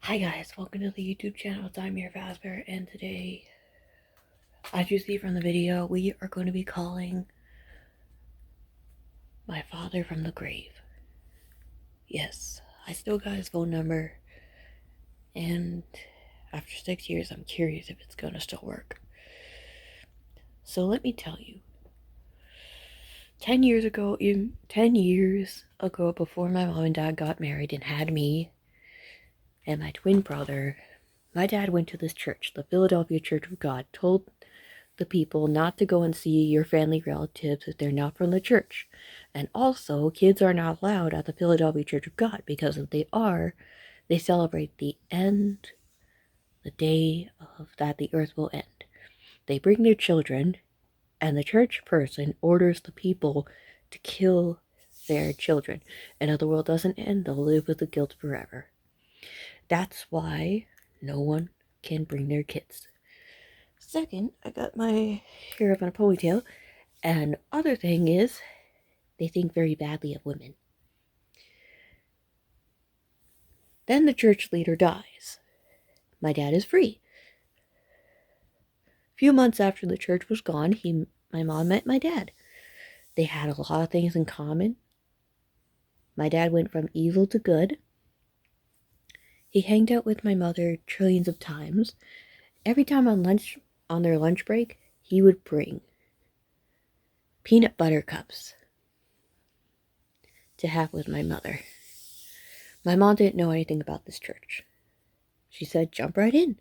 Hi guys, welcome to the YouTube channel. It's I'm your Vasper, and today, as you see from the video, we are going to be calling my father from the grave. Yes, I still got his phone number, and after 6 years, I'm curious if it's going to still work. So let me tell you, 10 years ago, before my mom and dad got married and had me and my twin brother, my dad went to this church, the Philadelphia Church of God, told the people not to go and see your family relatives if they're not from the church. And also, kids are not allowed at the Philadelphia Church of God because if they are, they celebrate the day of that the earth will end. They bring their children, and the church person orders the people to kill their children. And if the world doesn't end, they'll live with the guilt forever. That's why no one can bring their kids. Second, I got my hair up in a ponytail. And other thing is, they think very badly of women. Then the church leader dies. My dad is free. A few months after the church was gone, my mom met my dad. They had a lot of things in common. My dad went from evil to good. He hanged out with my mother trillions of times. Every time on their lunch break, he would bring peanut butter cups to have with my mother. My mom didn't know anything about this church. She said, jump right in.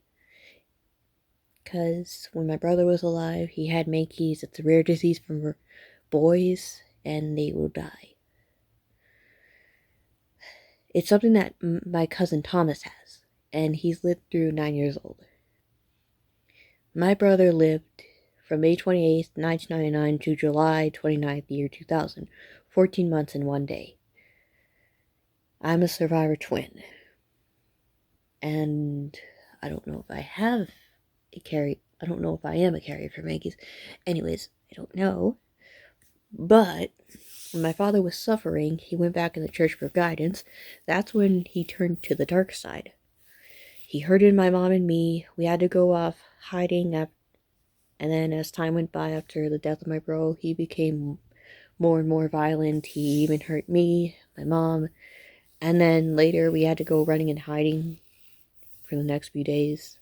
Because when my brother was alive, he had Makeys. It's a rare disease for boys, and they will die. It's something that my cousin Thomas has, and he's lived through 9 years old. My brother lived from May 28th, 1999 to July 29th, year 2000. 14 months and 1 day. I'm a survivor twin. And I don't know if I have I don't know if I am a carrier for Makeys. Anyways, I don't know. But when my father was suffering, he went back in the church for guidance. That's when he turned to the dark side. He hurted my mom and me. We had to go off hiding. And then as time went by after the death of my bro, he became more and more violent. He even hurt me, my mom. And then later we had to go running and hiding for the next few days.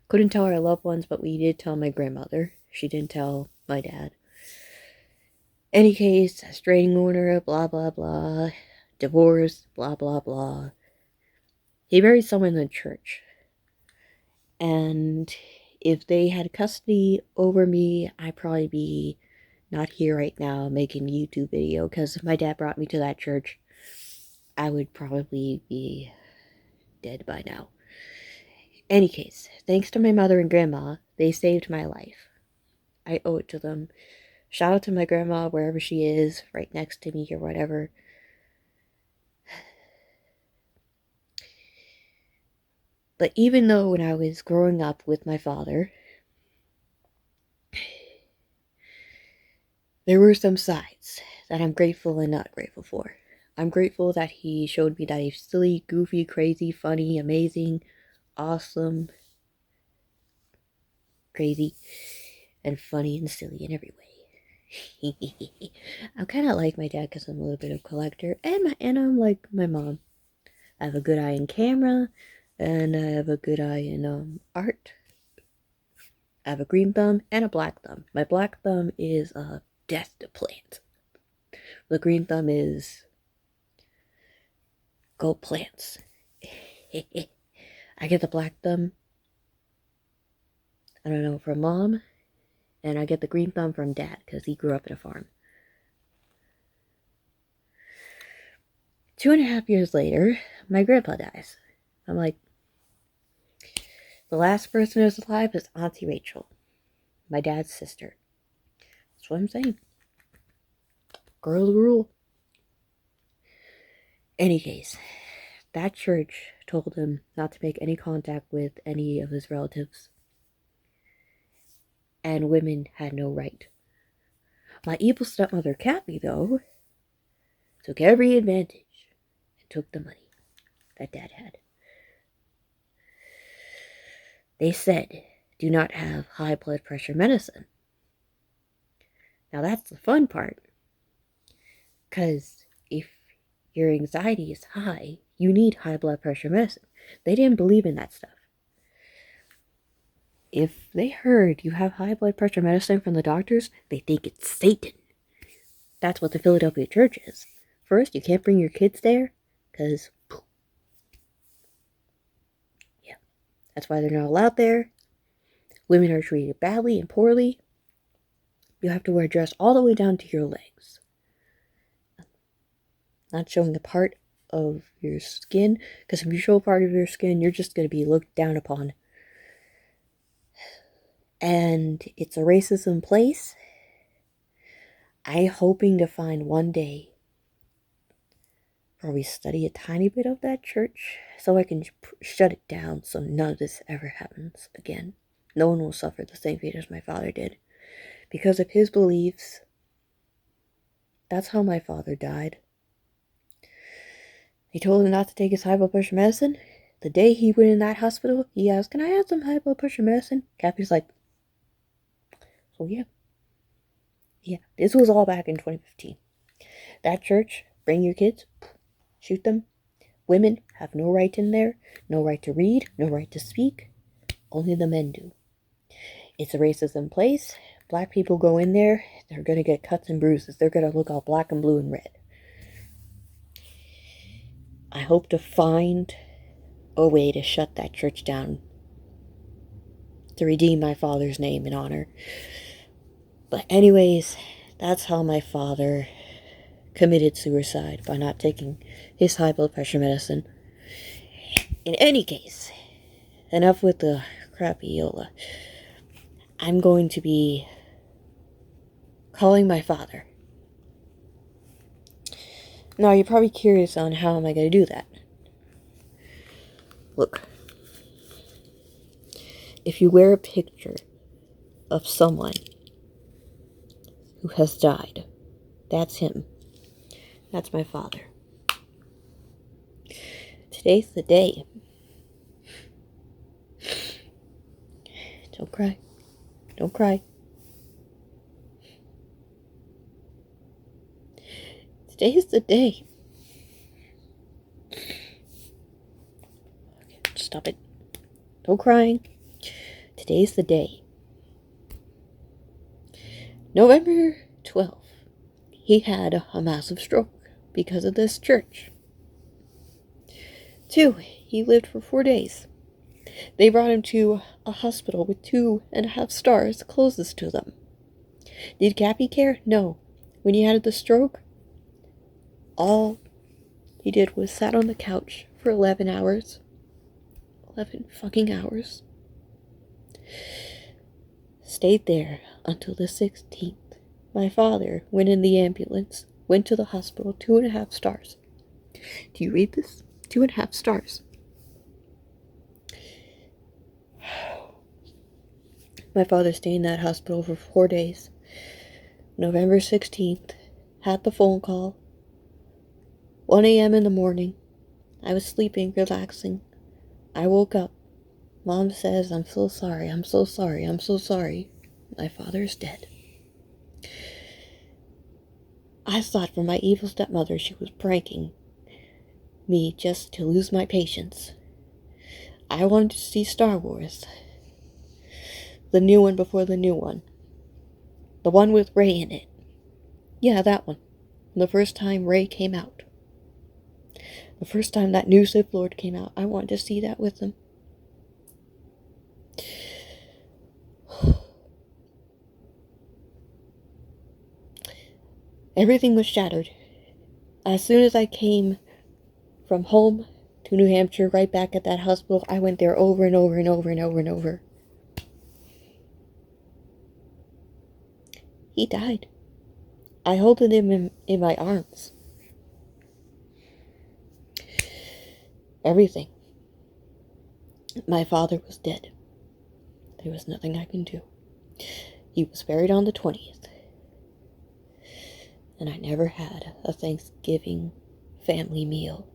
Couldn't tell our loved ones, but we did tell my grandmother. She didn't tell my dad. Any case, restraining order, blah, blah, blah. Divorce, blah, blah, blah. He married someone in the church. And if they had custody over me, I'd probably be not here right now making a YouTube video. Because if my dad brought me to that church, I would probably be dead by now. Any case, thanks to my mother and grandma, they saved my life. I owe it to them. Shout out to my grandma, wherever she is, right next to me or whatever. But even though when I was growing up with my father, there were some sides that I'm grateful and not grateful for. I'm grateful that he showed me that he's silly, goofy, crazy, funny, amazing, awesome, crazy, and funny and silly in every way. I'm kind of like my dad because I'm a little bit of a collector, and I'm like my mom. I have a good eye in camera, and I have a good eye in art. I have a green thumb and a black thumb. My black thumb is death to plants. The green thumb is go plants. I get the black thumb, I don't know, from mom, and I get the green thumb from dad because he grew up in a farm. 2.5 years later, my grandpa dies. I'm like, the last person who's alive is Auntie Rachel, my dad's sister. That's what I'm saying. Girls rule. Any case, that church told him not to make any contact with any of his relatives. And women had no right. My evil stepmother, Kathy, though, took every advantage and took the money that Dad had. they said, do not have high blood pressure medicine. Now that's the fun part. Because if your anxiety is high, you need high blood pressure medicine. They didn't believe in that stuff. If they heard you have high blood pressure medicine from the doctors, they think it's Satan. That's what the Philadelphia church is. First, you can't bring your kids there, because, yeah, that's why they're not allowed there. Women are treated badly and poorly. You have to wear a dress all the way down to your legs. Not showing a part of your skin, because if you show a part of your skin, you're just going to be looked down upon. And it's a racism place. I'm hoping to find one day where we study a tiny bit of that church so I can shut it down so none of this ever happens again. No one will suffer the same fate as my father did. Because of his beliefs, that's how my father died. He told him not to take his high blood pressure medicine. The day he went in that hospital, he asked, "Can I have some high blood pressure medicine?" Cappy's like, "Oh, yeah. Yeah, this was all back in 2015. That church, bring your kids, shoot them. Women have no right in there, no right to read, no right to speak. Only the men do. It's a racism place. Black people go in there, they're going to get cuts and bruises. They're going to look all black and blue and red." I hope to find a way to shut that church down, to redeem my father's name and honor. But anyways, that's how my father committed suicide, by not taking his high blood pressure medicine. In any case, enough with the crapiola. I'm going to be calling my father. Now, you're probably curious on how am I going to do that. Look, if you wear a picture of someone who has died, that's him. That's my father. Today's the day. Don't cry. Don't cry. Today's the day. Stop it. No crying. Today's the day. November 12th. He had a massive stroke because of this church. 2, he lived for 4 days. They brought him to a hospital with 2.5 stars closest to them. Did Cappy care? No. When he had the stroke, all he did was sat on the couch for 11 hours. 11 fucking hours. Stayed there until the 16th. My father went in the ambulance, went to the hospital, 2.5 stars. Do you read this? 2.5 stars. My father stayed in that hospital for 4 days. November 16th, had the phone call. 1 a.m. in the morning. I was sleeping, relaxing. I woke up. Mom says, "I'm so sorry, I'm so sorry, I'm so sorry. My father's dead." I thought for my evil stepmother she was pranking me just to lose my patience. I wanted to see Star Wars. The new one before the new one. The one with Rey in it. Yeah, that one. The first time Rey came out. The first time that new Sith Lord came out. I wanted to see that with them. Everything was shattered. As soon as I came from home to New Hampshire, right back at that hospital, I went there over and over and over and over and over. He died. I held him in my arms. Everything. My father was dead. There was nothing I can do. He was buried on the 20th. And I never had a Thanksgiving family meal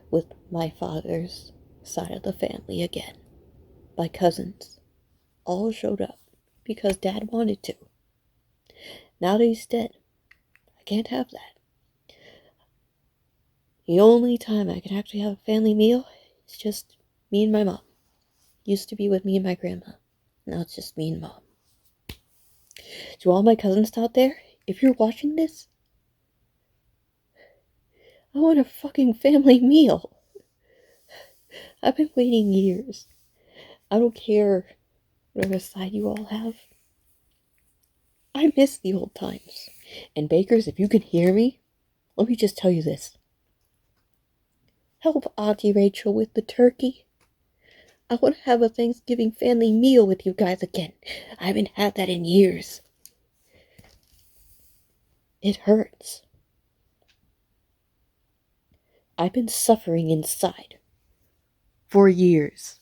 with my father's side of the family again. my cousins all showed up because Dad wanted to. Now that he's dead, I can't have that. The only time I can actually have a family meal is just me and my mom. Used to be with me and my grandma. Now it's just me and Mom. To all my cousins out there, if you're watching this, I want a fucking family meal. I've been waiting years. I don't care whatever side you all have. I miss the old times. And Bakers, if you can hear me, let me just tell you this. Help Auntie Rachel with the turkey. I want to have a Thanksgiving family meal with you guys again. I haven't had that in years. It hurts. I've been suffering inside for years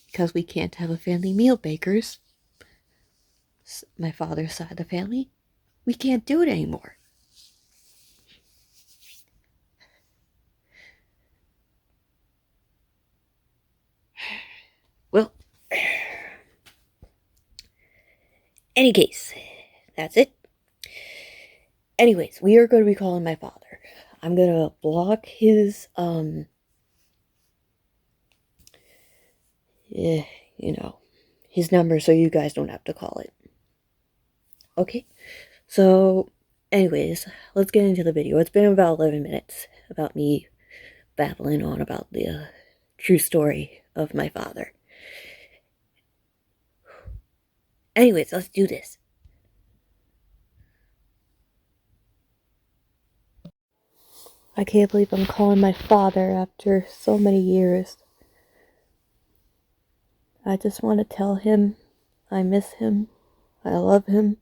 because we can't have a family meal, Bakers. My father's side of the family, we can't do it anymore. Well, any case, that's it. Anyways, we are going to be calling my father. I'm going to block his, his number so you guys don't have to call it. Okay? So, anyways, let's get into the video. It's been about 11 minutes about me babbling on about the true story of my father. Anyways, let's do this. I can't believe I'm calling my father after so many years. I just want to tell him I miss him. I love him.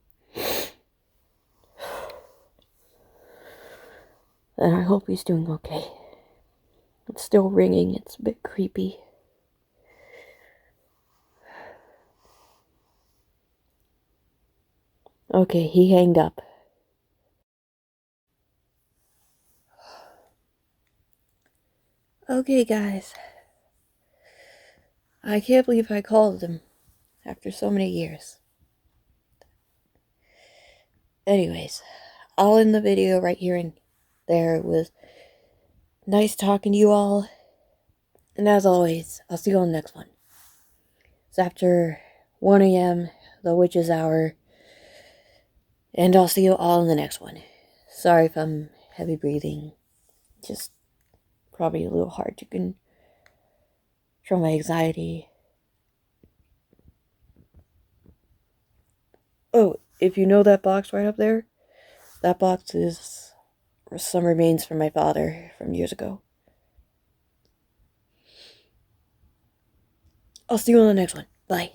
And I hope he's doing okay. It's still ringing. It's a bit creepy. Okay, he hanged up. Okay, guys. I can't believe I called him after so many years. Anyways, I'll end the video right here and there. It was nice talking to you all. And as always, I'll see you on the next one. It's after 1 a.m., the witch's hour. And I'll see you all in the next one. Sorry if I'm heavy breathing. Just probably a little hard to control my anxiety. Oh, if you know that box right up there, that box is some remains from my father from years ago. I'll see you on the next one. Bye.